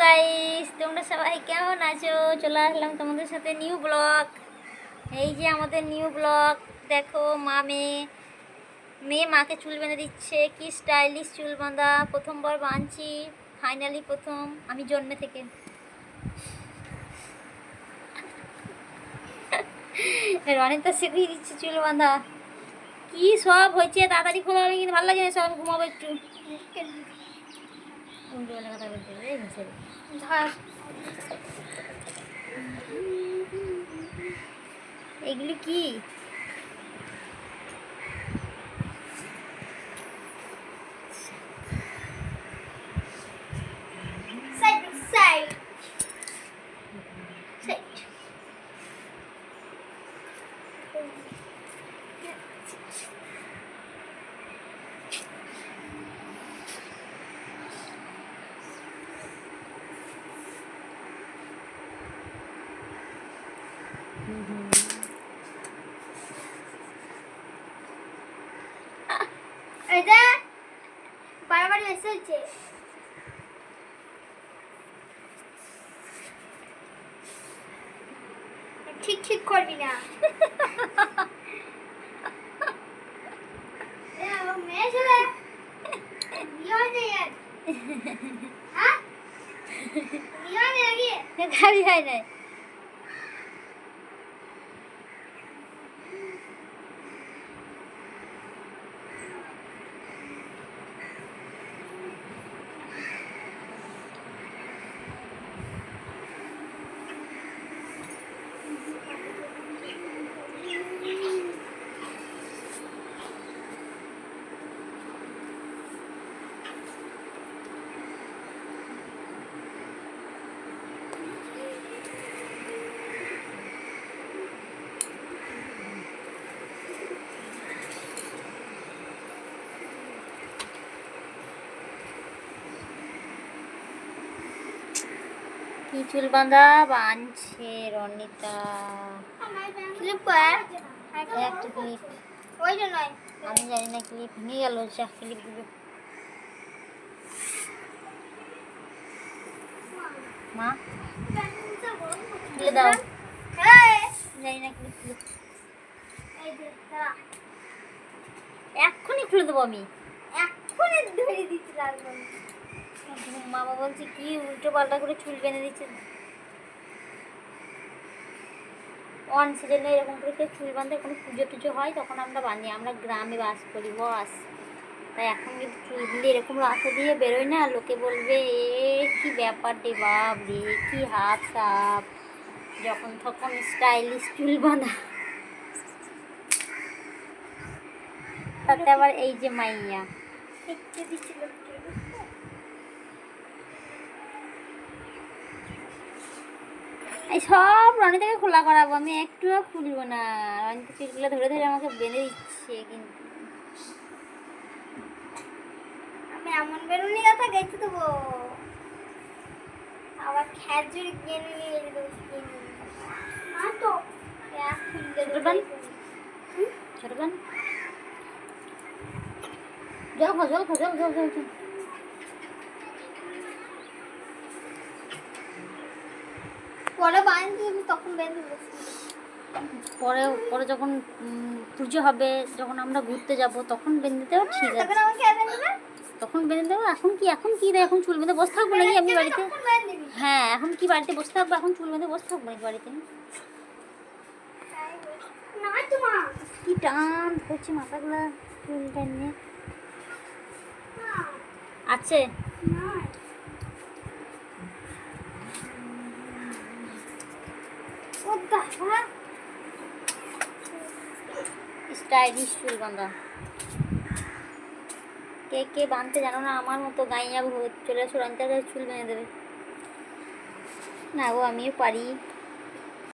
Guys, তোমরা সবাই কেমন আছো? চলে আসলাম তোমাদের সাথে নিউ ব্লগ। এই যে আমাদের নিউ ব্লগ। দেখো মেয়ে মাকে চুল বেঁধে দিচ্ছে। কি স্টাইলিশ চুল বাঁধা, প্রথমবার বাঁধছি ফাইনালি, প্রথম আমি জন্মে থেকে। রনিতা শিখিয়ে দিচ্ছে চুল বাঁধা। কি সব হয়েছে, তাড়াতাড়ি খোলা হবে কিন্তু ভালো লাগে না, সব ঘুমাবো একটু। উল্টোবেলা কথা বলতে হবে ধর। এগুলি কি? এটা বারবার এসেছে। ঠিক ঠিক করবি না। গাড়ি হয় নাই। কি চুল বাঁধা বাঁধছে রনিতা। একটা ক্লিপ, ওইটা নয়, আমি জানি না, ক্লিপ ভেঙে গেল। যা ক্লিপ দিল মা, খুলে দাও। জানি না ক্লিপ ক্লিপ, এক্ষুনি খুলে দেবো আমি, এক্ষুনি ধরে দিতে লাগবো। মামা বলছে কি উল্টো পাল্টা করে চুল বেঁধে দিচ্ছে। অন সিজনে এরকম করে কেউ চুল বাঁধে, কোনো পুজো টুজো হয় তখন আমরা বাঁধি, আমরা গ্রামে বাস করি বস। তাই এখন কিন্তু চুলগুলি এরকম রাস্তা দিয়ে বেরোয় না, লোকে বলবে এ কি ব্যাপার রে বাপ রে, কি হাফ সাপ, যখন তখন স্টাইলিশ চুল বাঁধা। তাতে আবার এই যে মাইয়া এই সব রনিতাকে খোলা করাবো, আমি একটুও খুলবো না। রনিতা চুলগুলো ধরে ধরে আমাকে বেঁধে দিচ্ছে, কিন্তু আমি এমন বেরুনি কথা গেছি দেবো, আবার খেজুর কিনে নিয়ে দেবো। তো ছোটবান জল খা জল খা জল জল জল জল। পরে বাঁধবি তখন বেঁধে পরে পরে যখন পুজো হবে, যখন আমরা ঘুরতে যাব তখন বেঁধে দেবো, ঠিক আছে তখন বেঁধে দেবো। এখন কি রে, এখন চুল বেঁধে বসে থাকবো নাকি আমি বাড়িতে? হ্যাঁ, এখন কি বাড়িতে বসে থাকবো? এখন চুল বেঁধে বসে থাকবো নাকি বাড়িতে? কি টান ধরছে মাথাগুলা চুল টানিয়ে আছে। স্টাইলিশ চুল বাঁধা কে কে বাঁধতে জানো না? আমার মতো গাইয়া চলে আসো, রনিতার চুল বেঁধে দেবে না গো, আমিও পারি।